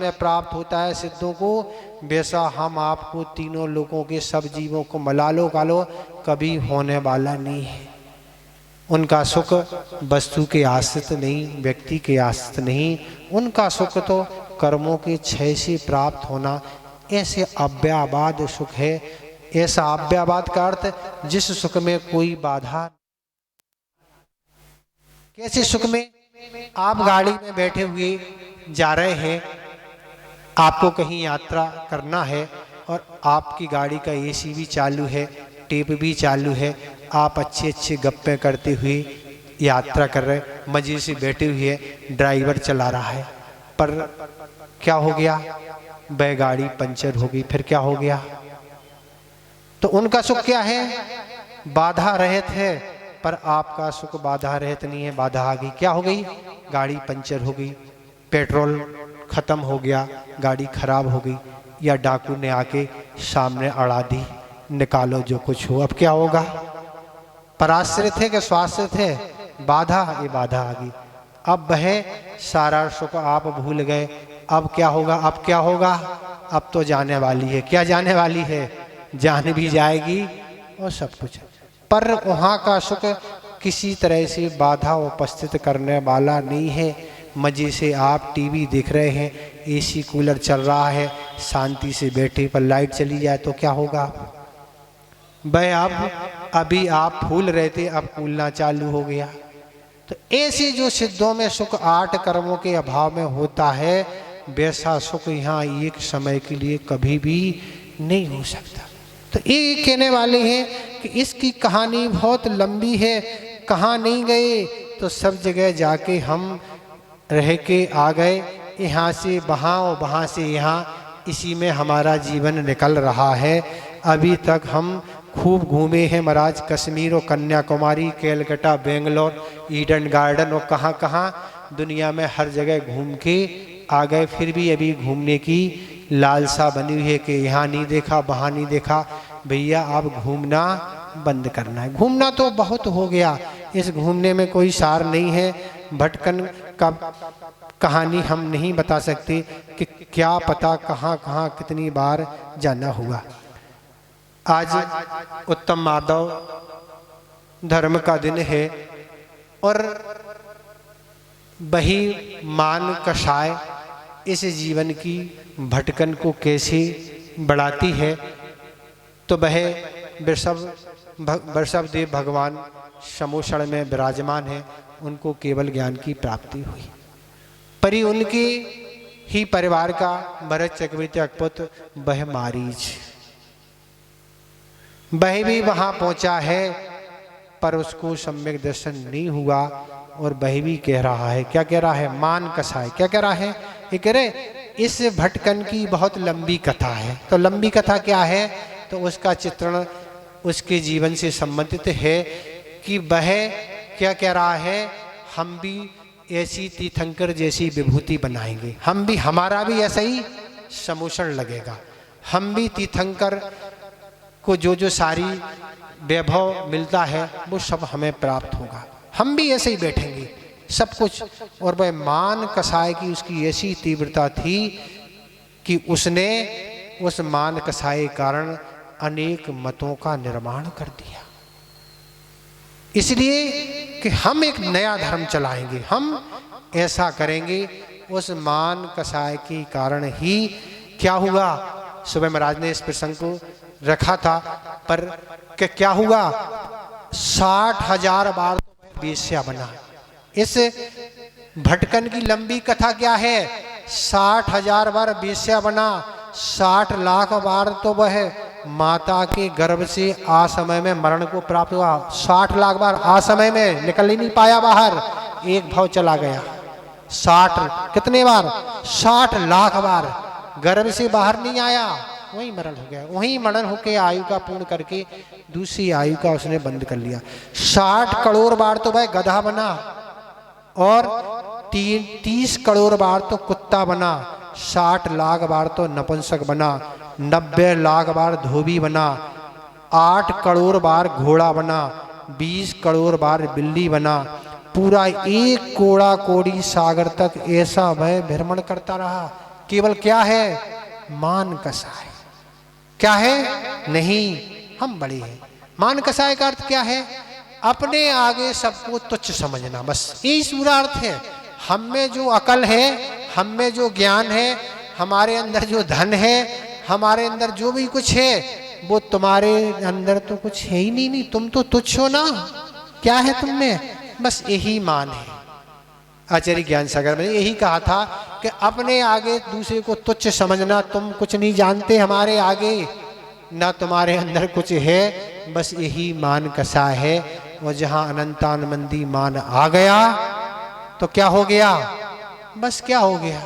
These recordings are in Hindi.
में प्राप्त होता है सिद्धों को, वैसा हम आपको तीनों लोगों के सब जीवों को मला लो कालो कभी होने वाला नहीं है। उनका सुख वस्तु के आश्रित नहीं, व्यक्ति के आश्रित नहीं, उनका सुख तो कर्मों के क्षय से प्राप्त होना, ऐसे अव्ययवाद सुख है। ऐसा अव्ययवाद का अर्थ जिस सुख में कोई बाधा। कैसे सुख में? आप गाड़ी में बैठे हुए जा रहे हैं, आपको कहीं यात्रा करना है और आपकी गाड़ी का एसी भी चालू है, टेप भी चालू है, आप अच्छे अच्छे गप्पे करते हुए यात्रा कर रहे, मजे से बैठे हुए, ड्राइवर चला रहा है, पर क्या हो गया? वह गाड़ी पंचर हो गई। फिर क्या हो गया? तो उनका सुख क्या है? बाधा रहित है, पर आपका सुख बाधा रहित नहीं है। बाधा आ गई, क्या हो गई? गाड़ी पंचर हो गई, पेट्रोल खत्म हो गया, गाड़ी खराब हो गई, या डाकू ने आके सामने अड़ा दी, निकालो जो कुछ हो। अब क्या होगा? पराश्रित है कि स्वाश्रित है? बाधा, ये बाधा आ गई। अब वह सारा सुख आप भूल गए। अब क्या होगा? अब क्या होगा? अब तो जाने वाली है। क्या जाने वाली है? जान भी जाएगी और सब कुछ। पर वहाँ का सुख किसी तरह से बाधा उपस्थित करने वाला नहीं है। मजे से आप टीवी देख रहे हैं, एसी कूलर चल रहा है, शांति से बैठे, पर लाइट चली जाए तो क्या होगा? भाई अब अभी आप फूल रहे थे, अब फूलना चालू हो गया। तो ऐसे जो सिद्धों में सुख 8 कर्मों के अभाव में होता है, वैसा सुख यहाँ एक समय के लिए कभी भी नहीं हो सकता। तो ये कहने वाले हैं कि इसकी कहानी बहुत लंबी है, कहाँ नहीं गए, तो सब जगह जाके हम रह के आ गए, यहाँ से वहाँ और वहाँ से यहाँ, इसी में हमारा जीवन निकल रहा है। अभी तक हम खूब घूमे हैं महाराज, कश्मीर और कन्याकुमारी, कैलकाटा, बेंगलोर, ईडन गार्डन और कहाँ कहाँ दुनिया में हर जगह घूम के आ गए। फिर भी अभी घूमने की लालसा बनी हुई है कि यहाँ नहीं देखा, वहाँ नहीं देखा। भैया आप घूमना बंद करना है। घूमना तो बहुत हो गया, इस घूमने में कोई सार नहीं है। भटकन का कहानी हम नहीं बता सकते कि क्या पता कहाँ कहाँ कितनी बार जाना हुआ। आज उत्तम माधव धर्म का दिन है और वही मान कषाय इस जीवन की भटकन को कैसे बढ़ाती है। तो वह वृषभ देव भगवान समोषण में विराजमान है, उनको केवल ज्ञान की प्राप्ति हुई। परी उनके ही परिवार का भरत चक्रवर्ती का पुत्र वह मारीच, वह भी वहां पहुंचा है, पर उसको सम्यक दर्शन नहीं हुआ। और वह भी कह रहा है, क्या कह रहा है? मान कसाय क्या कह रहा है? ये कह रहे इस भटकन की बहुत लंबी कथा है। तो लंबी कथा क्या है? तो उसका चित्रण उसके जीवन से संबंधित है कि वह क्या कह रहा है, हम भी ऐसी तीर्थंकर जैसी विभूति बनाएंगे, हम भी, हमारा भी ऐसा ही समोषण लगेगा, हम भी तीर्थंकर को जो जो सारी वैभव मिलता है वो सब हमें प्राप्त होगा, हम भी ऐसे ही बैठेंगे सब कुछ। और वह मान कसाय की उसकी ऐसी तीव्रता थी कि उसने उस मान कसाय के कारण अनेक मतों का निर्माण कर दिया। इसलिए कि हम एक नया धर्म चलाएंगे, हम ऐसा करेंगे। उस मान कसाय के कारण ही क्या हुआ? सुबह महाराज ने इस प्रसंग को रखा था, पर क्या हुआ? 60,000 बार तो वेश्या बना। इस भटकन की लंबी कथा क्या है? 60,000 बार वेश्या बना, 60 लाख बार तो वह माता के गर्भ से असमय में मरण को प्राप्त हुआ। 60 लाख बार असमय में निकल ही नहीं पाया बाहर, एक भाव चला गया। 60 कितने बार? 60 लाख बार गर्भ से बाहर नहीं आया, वहीं मरण हो गया। वहीं मरण होके आयु का पूर्ण करके दूसरी आयु का उसने बंद कर लिया। 60 करोड़ बार तो वह गधा बना और 30 करोड़ बार तो कुत्ता बना, 60 लाख बार तो नपुंसक बना, 90 लाख बार धोबी बना, 8 करोड़ बार घोड़ा बना, 20 करोड़ बार बिल्ली बना, पूरा 1 कोड़ा कोड़ी सागर तक ऐसा वह भ्रमण करता रहा। केवल क्या है? मान कसाय। क्या है? नहीं, हम बड़े हैं। मान कसाय का अर्थ क्या है? अपने आगे सबको तुच्छ समझना, बस यही पूरा अर्थ है। हम में जो अकल है, हम में जो ज्ञान है, हमारे अंदर जो धन है, हमारे अंदर जो भी कुछ है, वो तुम्हारे अंदर तो कुछ है ही नहीं। तुम तो तुच्छ हो ना, क्या है तुम में? बस यही मान है। आचार्य ज्ञान सागर में यही कहा था कि अपने आगे दूसरे को तुच्छ समझना, तुम कुछ नहीं जानते हमारे आगे, ना तुम्हारे अंदर कुछ है, बस यही मान कसा है। और जहां अनंतानंदी मान आ गया तो क्या हो गया? बस क्या हो गया?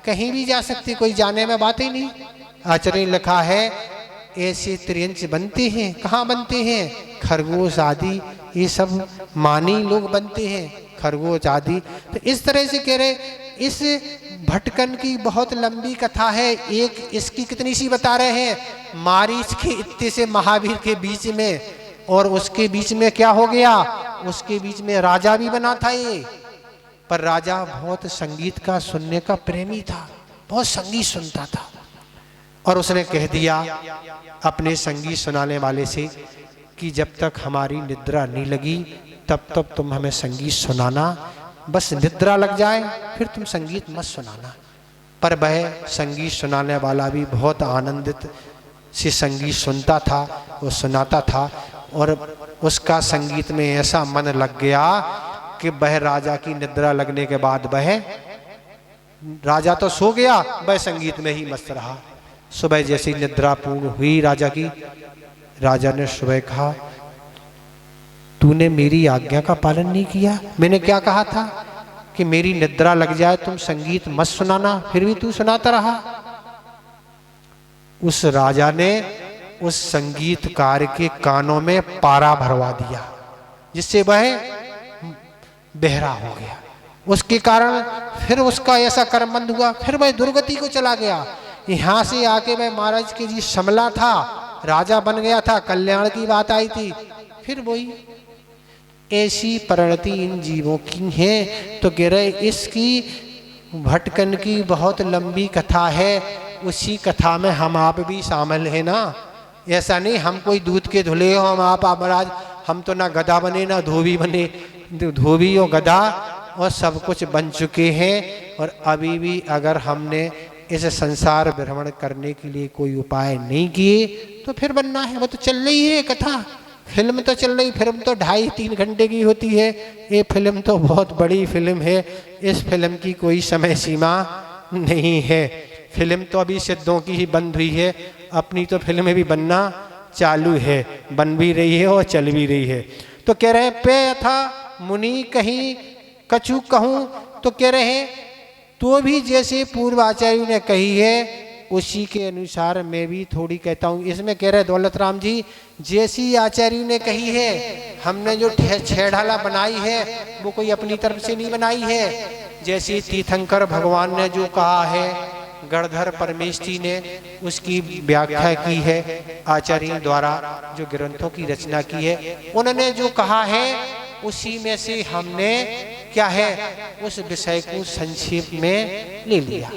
कहीं भी जा सकती, कोई जाने में बात ही नहीं। आचार्य ने लिखा है ऐसे त्रियंच बनते हैं। कहाँ बनते हैं? खरगोश आदि ये सब मानी लोग बनते हैं, खरगोश आदि। तो इस तरह से कह रहे, इस भटकन की बहुत लंबी कथा है। एक इसकी कितनी सी बता रहे हैं, मारीच के इत्ते से महावीर के बीच में, और उसके बीच में क्या हो गया? उसके बीच में राजा भी बना था ये, पर राजा बहुत संगीत का सुनने का प्रेमी था, बहुत संगीत सुनता था। और उसने कह दिया अपने संगीत सुनाने वाले से कि जब तक हमारी निद्रा नहीं लगी तब तक तुम हमें संगीत सुनाना, बस निद्रा लग जाए फिर तुम संगीत मत सुनाना। पर वह संगीत सुनाने वाला भी बहुत आनंदित से संगीत सुनता था, वो सुनाता था, और उसका संगीत में ऐसा मन लग गया कि वह राजा की निद्रा लगने के बाद वह राजा तो सो गया, वह संगीत में ही मस्त रहा। सुबह जैसी निद्रा पूर्ण हुई राजा की, राजा ने सुबह कहा तूने मेरी आज्ञा का पालन नहीं किया। मैंने क्या कहा था कि मेरी निद्रा लग जाए तुम संगीत मत सुनाना, फिर भी तू सुनाता रहा। उस राजा ने उस संगीतकार के कानों में पारा भरवा दिया, जिससे वह बहरा हो गया। उसके कारण फिर उसका ऐसा कर्म बंद हुआ, फिर वह दुर्गति को चला गया। यहाँ से आके वह महाराज के जी समला था, राजा बन गया था, कल्याण की बात आई थी, फिर वही ऐसी परिणति इन जीवों की है। तो कह रहे इसकी भटकन की बहुत लंबी कथा है, उसी कथा में हम आप भी शामिल है ना। ऐसा नहीं हम कोई दूध के धुले हो, हम आप महाराज, हम तो ना गधा बने ना धोबी बने, धोबी और गधा और सब कुछ बन चुके हैं। और अभी भी अगर हमने इस संसार भ्रमण करने के लिए कोई उपाय नहीं किए तो फिर बनना है। वो तो चल रही है कथा, फिल्म तो चल रही, फिल्म तो 2.5-3 घंटे की होती है, ये फिल्म तो बहुत बड़ी फिल्म है। इस फिल्म की कोई समय सीमा नहीं है। फिल्म तो अभी सिद्धों की ही बंद हुई है, अपनी तो फिल्म भी बनना चालू है, बन भी रही है और चल भी रही है। तो कह रहे पे था मुनि कहीं कछु कहूँ, तो कह रहे तो भी जैसे पूर्व आचार्य ने कही है उसी के अनुसार मैं भी थोड़ी कहता हूँ। इसमें कह रहे दौलत राम जी, जैसी आचार्य ने कही है, हमने जो छेड़ाला बनाई है वो कोई अपनी तरफ से नहीं बनाई है। जैसे तीर्थंकर भगवान ने जो कहा है, गणधर परमेष्ठी ने उसकी व्याख्या की है आचार्य द्वारा, जो ग्रंथों की रचना की है, उन्होंने जो कहा है उसी में से हमने क्या है उस विषय को संक्षेप में ले लिया।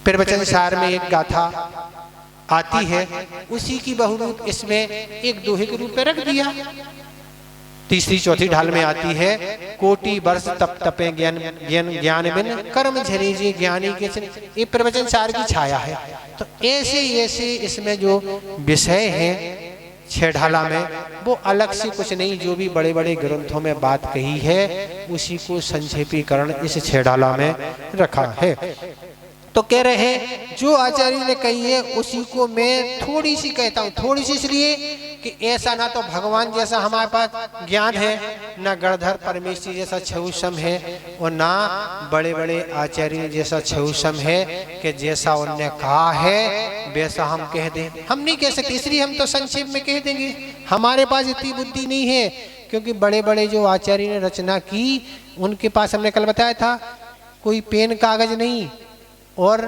प्रवचन सार में एक गाथा आती है, उसी की बहुरूप इसमें एक दोहे के रूप में रख दिया। तीसरी चौथी ढाल में आती है, कोटि वर्ष तप तपे ज्ञान बिन कर्म झरे जे ज्ञानी के चिन। ये प्रवचन सार की छाया है। तो ऐसे ऐसे इसमें जो विषय है छेढ़ाला में, वो अलग से कुछ नहीं, जो भी बड़े बड़े ग्रंथों में बात कही है उसी को संक्षेपीकरण इस छेढ़ाला में रखा है। तो कह रहे हैं जो आचार्य ने कही है उसी को मैं थोड़ी सी कहता हूँ। थोड़ी सी इसलिए कि ऐसा ना तो भगवान जैसा हमारे पास ज्ञान है, ना गणधर परमेश्वर जैसा छहुसम है, और ना बड़े बड़े आचार्य जैसा छहुसम है कि जैसा उन्होंने कहा है वैसा हम कह दें। हम नहीं कह सकते, इसलिए हम तो संक्षेप में कह देंगे। हमारे पास इतनी बुद्धि नहीं है, क्योंकि बड़े बड़े जो आचार्य ने रचना की उनके पास, हमने कल बताया था, कोई पेन कागज नहीं, और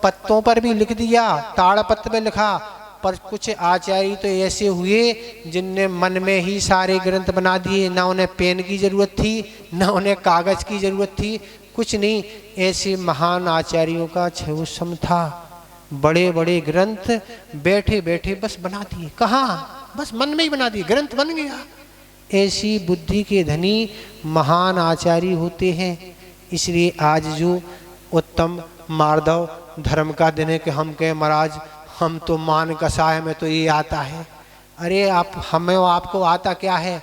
पत्तों पर भी लिख दिया, ताड़पत्र में लिखा। पर कुछ आचार्य तो ऐसे हुए जिनने मन में ही सारे ग्रंथ बना दिए, ना उन्हें पेन की जरूरत थी ना उन्हें कागज की जरूरत थी, कुछ नहीं, ऐसे महान आचार्यों का छेवसम था। बड़े बड़े ग्रंथ बैठे बैठे बस बना दिए, कहाँ, बस मन में ही बना दिए, ग्रंथ बन गया। ऐसी बुद्धि के धनी महान आचार्य होते हैं। इसलिए आज जो उत्तम मार्दव धर्म का दिन है कि हम कहें महाराज हम तो मान कसाय में तो ये आता है। अरे आप हमें आपको आता क्या है?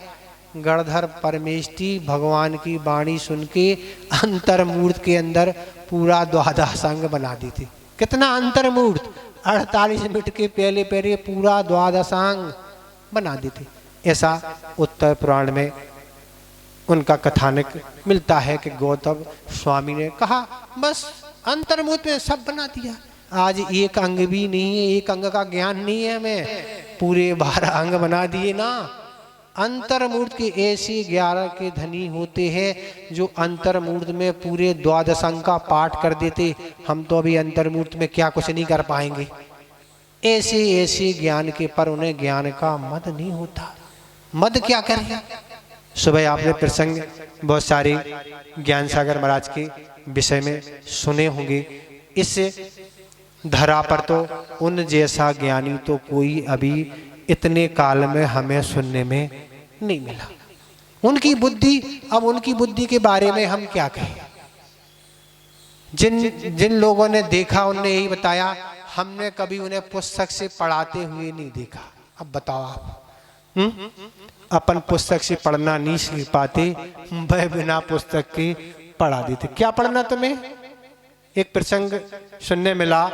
गणधर परमेष्टि भगवान की वाणी सुन के अंतर्मूर्त के अंदर पूरा द्वादशांग बना दी थी। कितना अंतर्मूर्त, 48 मिनट के पहले पहले पूरा द्वादशांग बना दी थी। ऐसा उत्तर पुराण में उनका कथानक मिलता है कि गौतम स्वामी ने कहा बस अंतर्मूर्त में सब बना दिया। आज एक अंग भी नहीं है, एक अंग का ज्ञान नहीं है हमें, पूरे 12 अंग बना दिए ना। अंतर्मूर्त के ऐसे 11 के धनी होते हैं जो अंतर्मूर्त में पूरे द्वादशांग का पाठ कर देते। हम तो अभी अंतर्मूर्त में क्या कुछ नहीं कर पाएंगे। ऐसे ऐसे ज्ञान के पर उन्हें ज्ञान का मद नहीं होता। मद क्या करें? सुबह आपने प्रसंग बहुत सारे ज्ञान सागर महाराज के विषय में सुने होंगे। इस धरा पर तो उन जैसा ज्ञानी तो कोई अभी इतने काल में हमें सुनने में नहीं मिला। उनकी बुद्धि, अब उनकी बुद्धि के बारे में हम क्या कहें? जिन जिन लोगों ने देखा उनने यही बताया, हमने कभी उन्हें पुस्तक से पढ़ाते हुए नहीं देखा। अब बताओ आप, अपन पुस्तक से पढ़ना नहीं सीख पाते, वह बिना पुस्तक के पढ़ा देते। क्या पढ़ना तुम्हें? एक प्रसंग सुनने मिला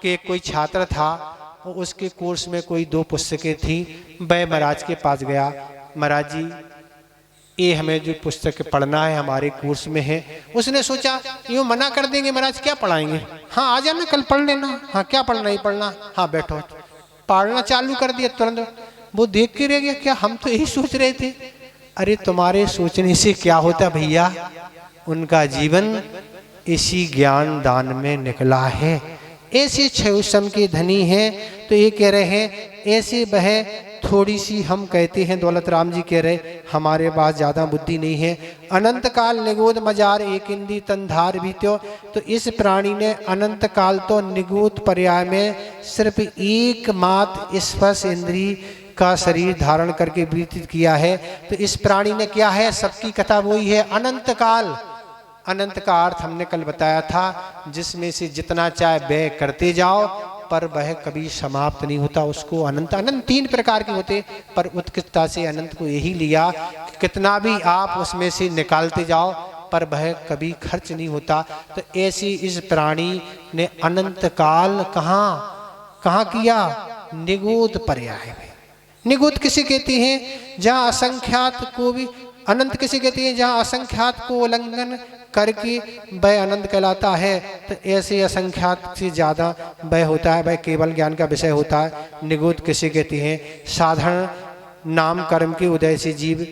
कि कोई छात्र था और उसके कोर्स में कोई 2 पुस्तकें थी। वह महाराज के पास गया, महाराज जी ये हमें जो पुस्तक पढ़ना है हमारे कोर्स में है। उसने सोचा यूँ मना कर देंगे महाराज क्या पढ़ाएंगे, हाँ आ जाना कल पढ़ लेना, हाँ क्या पढ़ना ही पढ़ना, हाँ बैठो। पढ़ना चालू कर दिया तुरंत। वो देख के रह गया, क्या हम तो यही सोच रहे थे। अरे तुम्हारे सोचने से क्या होता भैया, उनका जीवन इसी ज्ञान दान में निकला है। ऐसे छेवसम के धनी हैं। तो ये कह रहे हैं ऐसे वह थोड़ी सी, हम कहते हैं दौलत राम जी कह रहे हमारे पास ज़्यादा बुद्धि नहीं है। अनंत काल निगोद मजार एक इंद्री तंधार भी तो इस प्राणी ने अनंत काल तो निगोद पर्याय में सिर्फ एक मात्र स्पर्श इंद्री का शरीर धारण करके व्यतीत किया है। तो इस प्राणी ने क्या है, सबकी कथा वही है अनंत काल। अनंत का अर्थ हमने कल बताया था, जिसमें से जितना चाहे व्यय करते जाओ पर वह कभी समाप्त नहीं होता। उसको अनंत, अनंत 3 प्रकार के होते, पर उत्कृष्टता से अनंत को यही लिया कि कितना भी आप उसमें से निकालते जाओ पर वह कभी खर्च नहीं होता। तो ऐसी इस प्राणी ने अनंत काल कहाँ किया? निगोद पर्याय में। निगोद किसे कहते हैं? जहाँ असंख्यात को भी, अनंत किसे कहते हैं? जहाँ असंख्यात को उल्लंघन करके वह अनंत कहलाता है। तो ऐसे असंख्यात से ज़्यादा वह होता है, वह केवल ज्ञान का विषय होता है। निगोद किसे कहते हैं? साधारण नाम कर्म के उदय से जीव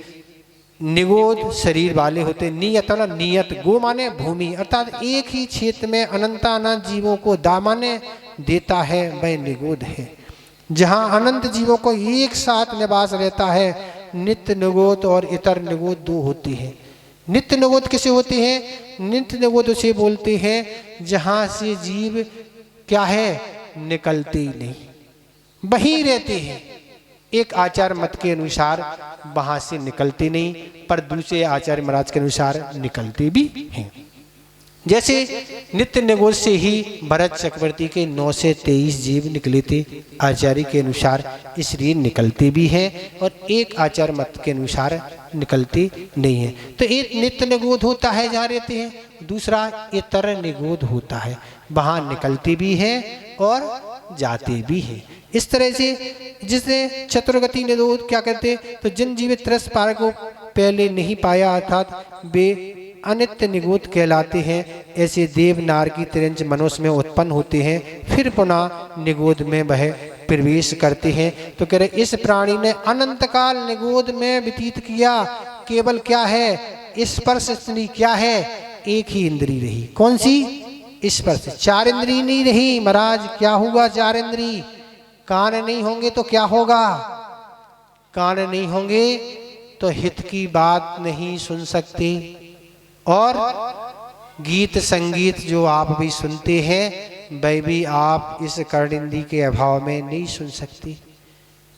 निगोद शरीर वाले होते। नियत और नियत, गो माने भूमि, अर्थात एक ही क्षेत्र में अनंतानंत जीवों को दामाने देता है, वह निगोद है। जहाँ अनंत जीवों को एक साथ निवास रहता है। नित्य निगोद और इतर निगोद 2 होती है। नित्य निगोद किसे होते हैं? नित्य निगोद उसे बोलते हैं जहाँ से जीव क्या है, निकलते ही नहीं, वहीं रहते हैं। एक आचार्य मत के अनुसार वहाँ से निकलते नहीं, पर दूसरे आचार्य महाराज के अनुसार निकलते भी हैं। जैसे नित्य निगोद से ही भरत चक्रवर्ती के 9 से 23 जीव निकले थे आचार्य के अनुसार, इसलिए निकलते भी हैं। और एक आचार्य मत के अनुसार निकलते नहीं है। तो एक नित्य निगोद होता है जहाँ रहते हैं, दूसरा इतर निगोद होता है, वहाँ निकलते भी हैं और जाते भी हैं। इस तरह से जिसने चतुर्गति निरोध क्या कहते, तो जिन जीवित त्रस पार को पहले नहीं पाया अर्थात वे अनित्य निगोद कहलाते हैं। ऐसे देव नार की तिरंज मनुष्य में उत्पन्न होते हैं, फिर पुनः निगोद में वह प्रवेश करते हैं। तो कह रहे इस प्राणी ने अनंत काल निगोद में व्यतीत किया। केवल क्या है, स्पर्श इंद्री क्या है, एक ही इंद्री रही। कौन सी? स्पर्श। 4 इंद्री नहीं रही महाराज। क्या होगा 4 इंद्री? कान नहीं होंगे तो क्या होगा? कान नहीं होंगे तो हित की बात नहीं सुन सकते, और गीत संगीत जो आप भी सुनते हैं वह भी आप इस कर्णेंद्री के अभाव में नहीं सुन सकती।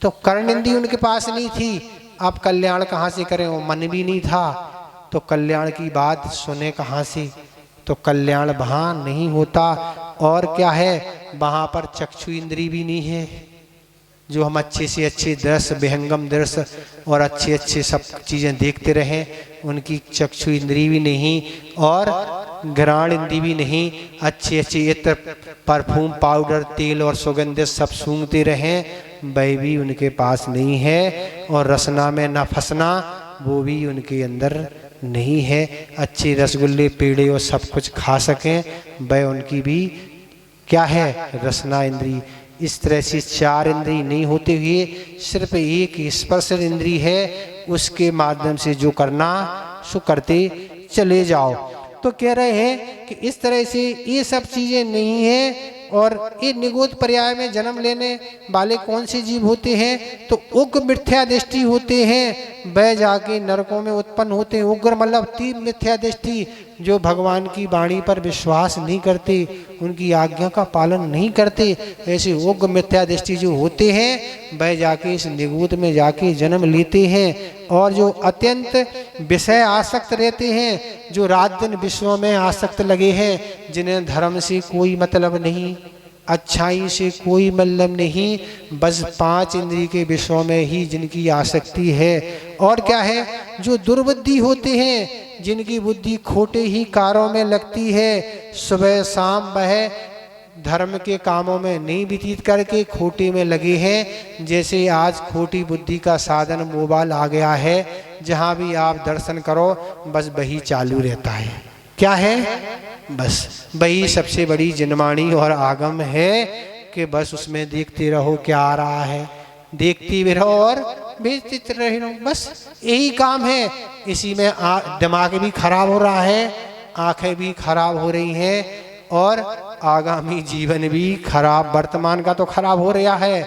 तो कर्णेंद्री उनके पास नहीं थी, आप कल्याण कहाँ से करें, वो मन भी नहीं था तो कल्याण की बात सुने कहाँ से, तो कल्याण वहाँ नहीं होता। और क्या है, वहाँ पर चक्षु इंद्री भी नहीं है जो हम अच्छे से अच्छे दृश्य, विहंगम दृश्य और अच्छे अच्छे सब चीज़ें देखते रहें, उनकी चक्षु इंद्री भी नहीं और घ्राण इंद्री भी नहीं। अच्छे अच्छे इत्र, परफ्यूम, पाउडर, तेल और सुगंधित सब सूंघते रहें, वह भी उनके पास नहीं है। और रसना में न फंसना, वो भी उनके अंदर नहीं है। अच्छे रसगुल्ले, पेड़े और सब कुछ खा सकें, वह उनकी भी क्या है, रसना इंद्री। इस तरह से चार इंद्री नहीं होते हुए सिर्फ एक स्पर्श इंद्री है, उसके माध्यम से जो करना सो करते चले जाओ। तो कह रहे हैं कि इस तरह से ये सब चीजें नहीं है। और ये निगूढ़ पर्याय में जन्म लेने वाले कौन से जीव होते हैं, तो उग्र मिथ्या दृष्टि होते हैं, वह जाके नरकों में उत्पन्न होते हैं। उग्र मतलब तीव्र मिथ्या दृष्टि, जो भगवान की वाणी पर विश्वास नहीं करते, उनकी आज्ञा का पालन नहीं करते, ऐसे उग्र मिथ्या दृष्टि जो होते हैं वह जाके इस निगूढ़ में जाके जन्म लेते हैं। और जो अत्यंत विषय आसक्त रहते हैं, जो रात दिन विषयों में आसक्त लगे हैं, जिन्हें धर्म से कोई मतलब नहीं, अच्छाई से कोई मतलब नहीं, बस पांच इंद्रिय के विषयों में ही जिनकी आसक्ति है। और क्या है, जो दुर्बुद्धि होते हैं, जिनकी बुद्धि खोटे ही कार्यों में लगती है, सुबह शाम वह धर्म के कामों में नहीं व्यतीत करके खोटे में लगे हैं। जैसे आज खोटी बुद्धि का साधन मोबाइल आ गया है, जहाँ भी आप दर्शन करो बस वही चालू रहता है। क्या है, बस वही सबसे बड़ी जिनवाणी और आगम है कि बस उसमें देखते रहो क्या आ रहा है, देखते भी रहो और बेचते रहो, बस यही काम है। इसी में दिमाग भी खराब हो रहा है, आंखें भी खराब हो रही हैं और आगामी जीवन भी खराब, वर्तमान का तो खराब हो रहा है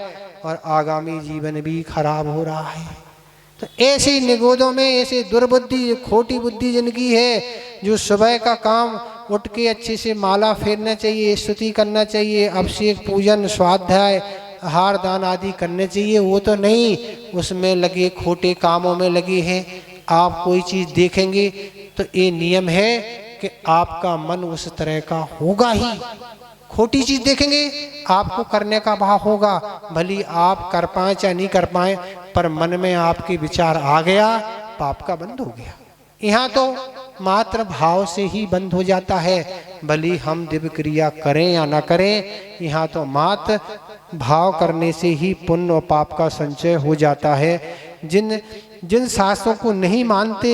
और आगामी जीवन भी खराब हो रहा है। तो ऐसी निगोदों में ऐसे दुर्बुद्धि, खोटी बुद्धि जिनकी है, जो सुबह का काम उठ के अच्छे से माला फेरना चाहिए, स्तुति करना चाहिए, अभिषेक, पूजन, स्वाध्याय, आहार दान आदि करने चाहिए, वो तो नहीं, उसमें लगे खोटे कामों में लगे हैं। आप कोई चीज़ देखेंगे तो ये नियम है कि आपका मन उस तरह का होगा ही। खोटी चीज देखेंगे आपको करने का भाव होगा, भली आप कर पाए चाहे नहीं कर पाए, पर मन में आपके विचार आ गया, पाप का बंद हो गया। यहाँ तो मात्र भाव से ही बंद हो जाता है, भली हम दिव्य क्रिया करें या ना करें, यहाँ तो मात्र भाव करने से ही पुण्य और पाप का संचय हो जाता है। जिन शास्त्रों को नहीं मानते,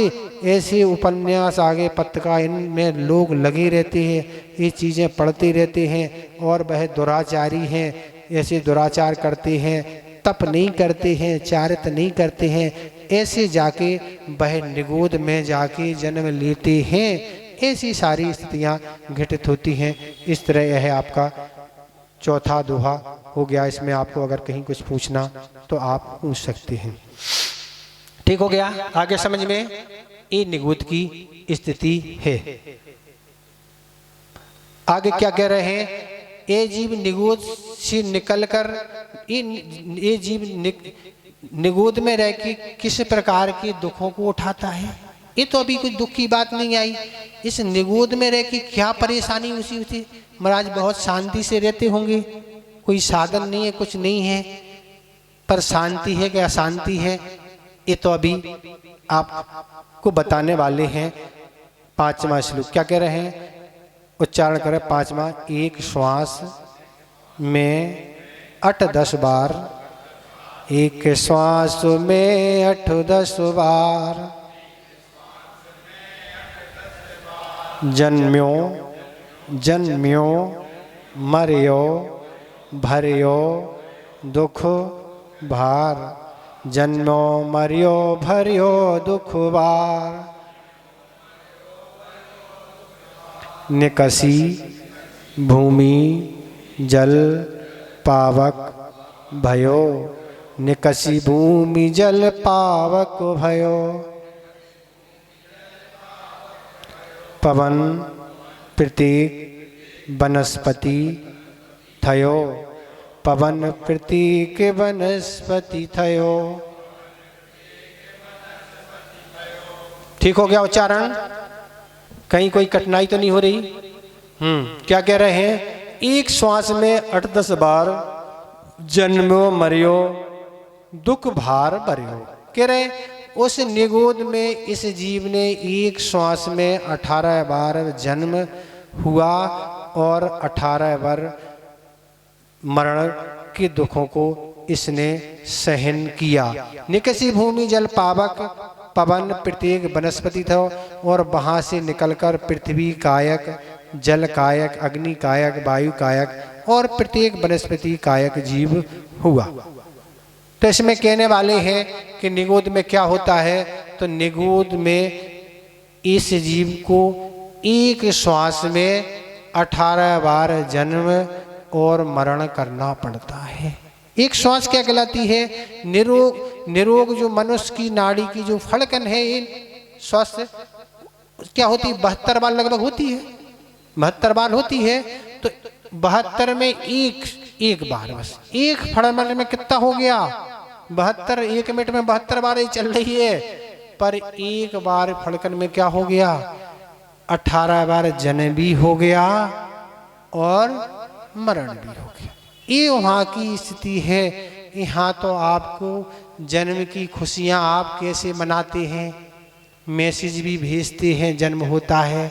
ऐसे उपन्यास आगे पत्रिका इनमें लोग लगे रहते हैं, ये चीज़ें पढ़ते रहते हैं और वह दुराचारी हैं, ऐसे दुराचार करते हैं, तप नहीं करते हैं, चारित्र नहीं करते हैं, ऐसे जाके वह निगोद में जाके जन्म लेते हैं। ऐसी सारी स्थितियाँ घटित होती हैं। इस तरह यह आपका चौथा दोहा हो गया। इसमें आपको अगर कहीं कुछ पूछना तो आप पूछ सकते हैं। ठीक हो गया, आगे समझ में ये निगूढ़ की स्थिति है। आगे क्या कह रहे हैं, ये जीव निगूढ़ से निकलकर ये जीव निगूढ़ में रह के किस प्रकार के दुखों को उठाता है। ये तो अभी कोई दुख की बात नहीं आई, इस निगूढ़ में रह के क्या परेशानी उसी महाराज बहुत शांति से रहते होंगे, कोई साधन नहीं है, कुछ नहीं है, पर शांति है कि अशांति है, ये तो अभी आपको बताने वाले हैं। पांचवा श्लोक क्या कह रहे हैं, उच्चारण करें पांचवा। एक श्वास में 8-10 बार, एक श्वास में 8-10 बार, जन्म्यो जन्म्यो मर्यो भर्यो दुख भार, जन्मो मर्यो भर्यो दुख बार, निकसी भूमि जल पावक भयो, निकसी भूमि जल पावक भयो, पवन प्रत्येक वनस्पति थयो, पवन प्रत्येक वनस्पति थयो। ठीक हो गया उच्चारण? कहीं कोई कठिनाई तो नहीं हो रही? क्या कह रहे हैं? एक श्वास में 8-10 बार जन्मो मरियो, दुख भार भरियो। कह रहे उस निगोद में इस जीव ने एक श्वास में 18 बार जन्म हुआ और 18 बार मरण के दुखों को इसने सहन किया। निकसी भूमि जल पावक, पवन प्रत्येक वनस्पति था, और वहाँ से निकलकर पृथ्वी कायक, जल कायक, अग्नि कायक, वायु कायक और प्रत्येक वनस्पति कायक जीव हुआ। तो इसमें कहने वाले हैं कि निगोद में क्या होता है? तो निगोद में इस जीव को एक श्वास में 18 बार जन्म और मरण करना पड़ता है। एक श्वास क्या कहलाती है? निरोग जो मनुष्य की नाड़ी की जो फड़कन है, ये श्वास क्या होती है? 72 बार लगभग होती है, 72 बार होती है। तो 72 में एक बार, बस एक फड़कन में कितना हो गया? 72। 1 मिनट में 72 बार ही चल रही है, पर एक बार फड़कन में क्या हो गया? 18 बार जन्म भी हो गया और मरण भी हो गया। ये वहाँ की स्थिति है। यहाँ तो आपको जन्म की खुशियाँ आप कैसे मनाते हैं? मैसेज भी भेजते हैं, जन्म होता है,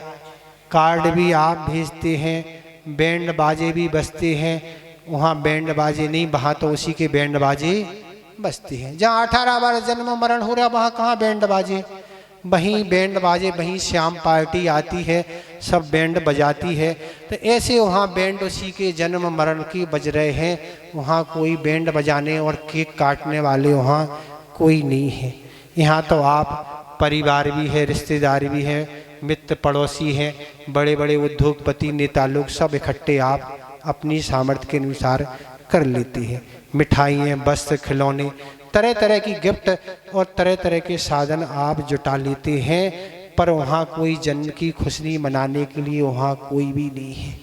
कार्ड भी आप भेजते हैं, बैंड बाजे भी बजते हैं। वहाँ बैंड बाजे नहीं, वहाँ तो उसी के बैंड बाजे बजते हैं। जहाँ 18 बार जन्म मरण हो रहा, वहाँ कहाँ बैंड बाजे? वहीं बैंड बाजे, वहीं श्याम पार्टी आती है, सब बैंड बजाती है। तो ऐसे वहाँ बैंड उसी के जन्म मरण की बज रहे हैं। वहाँ कोई बैंड बजाने और केक काटने वाले वहाँ कोई नहीं है। यहाँ तो आप परिवार भी है, रिश्तेदार भी है, मित्र पड़ोसी हैं, बड़े बड़े उद्योगपति नेता लोग सब इकट्ठे आप अपनी सामर्थ्य के अनुसार कर लेते हैं। मिठाइयाँ, वस्त्र, खिलौने, तरह तरह की गिफ्ट और तरह तरह के साधन आप जुटा लेते हैं, पर वहाँ कोई जन्म की खुशी मनाने के लिए वहाँ कोई भी नहीं है।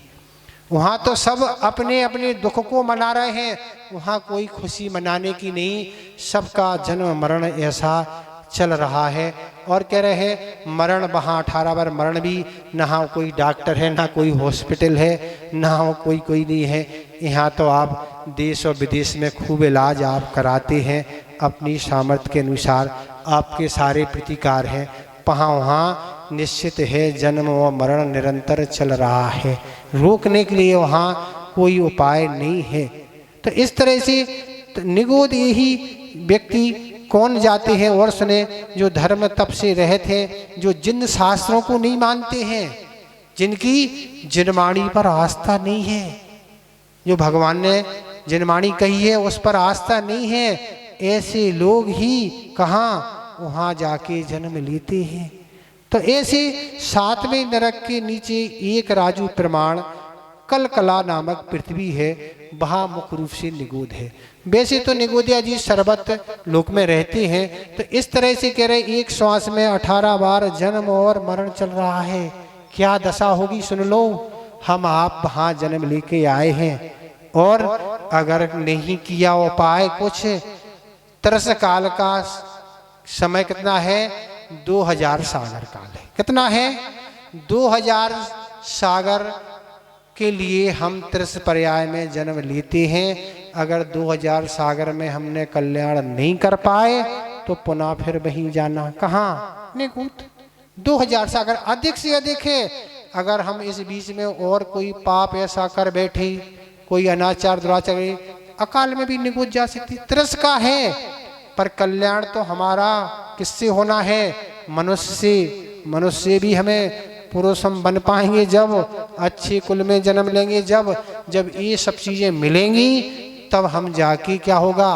वहाँ तो सब अपने अपने दुख को मना रहे हैं, वहाँ कोई खुशी मनाने की नहीं। सबका जन्म मरण ऐसा चल रहा है। और कह रहे हैं मरण वहाँ 18 बार मरण भी, ना कोई डॉक्टर है, ना कोई हॉस्पिटल है, ना कोई नहीं है। यहाँ तो आप देश और विदेश में खूब इलाज आप कराते हैं अपनी सामर्थ्य के अनुसार। आपके सारे प्रतिकार हैं, वहाँ निश्चित है जन्म और मरण निरंतर चल रहा है, रोकने के लिए वहाँ कोई उपाय नहीं है। तो इस तरह से तो निगोद यही व्यक्ति कौन जाते हैं और सुने, जो धर्म तप से रहते हैं, जो जिन शास्त्रों को नहीं मानते हैं, जिनकी जिनवाणी पर आस्था नहीं है, जो भगवान ने जिनवाणी कही है उस पर आस्था नहीं है, ऐसे लोग ही कहाँ वहाँ जाके जन्म लेते हैं। तो ऐसे 7वें नरक के नीचे एक राजू प्रमाण कलकला नामक पृथ्वी है, वहाँ मुख्य रूप से निगोद है। वैसे तो निगोदिया जी सर्वत्र लोक में रहते हैं। तो इस तरह से कह रहे एक श्वास में 18 बार जन्म और मरण चल रहा है। क्या दशा होगी सुन लो। हम आप वहाँ जन्म लेके आए हैं, और अगर नहीं किया उपाय कुछ, तरस काल का समय कितना है? 2000 सागर काल है। कितना है? 2000 सागर के लिए हम 30 पर्याय में जन्म लेते हैं। अगर 2000 सागर में हमने कल्याण नहीं कर पाए तो पुनः फिर वहीं जाना। कहाँ? निगोद। 2000 सागर अधिक से अधिक है। अगर हम इस बीच में और कोई पाप ऐसा कर बैठे, कोई अनाचार दुराचार, अकाल में भी निगोद जा सकती। 30 का है, पर कल्याण तो हमारा किससे होना है? मनुष्य से। मनुष्य से भी हमें पुरुष हम बन पाएंगे जब अच्छे कुल में जन्म लेंगे, जब ये सब चीजें मिलेंगी, तब हम जाके क्या होगा?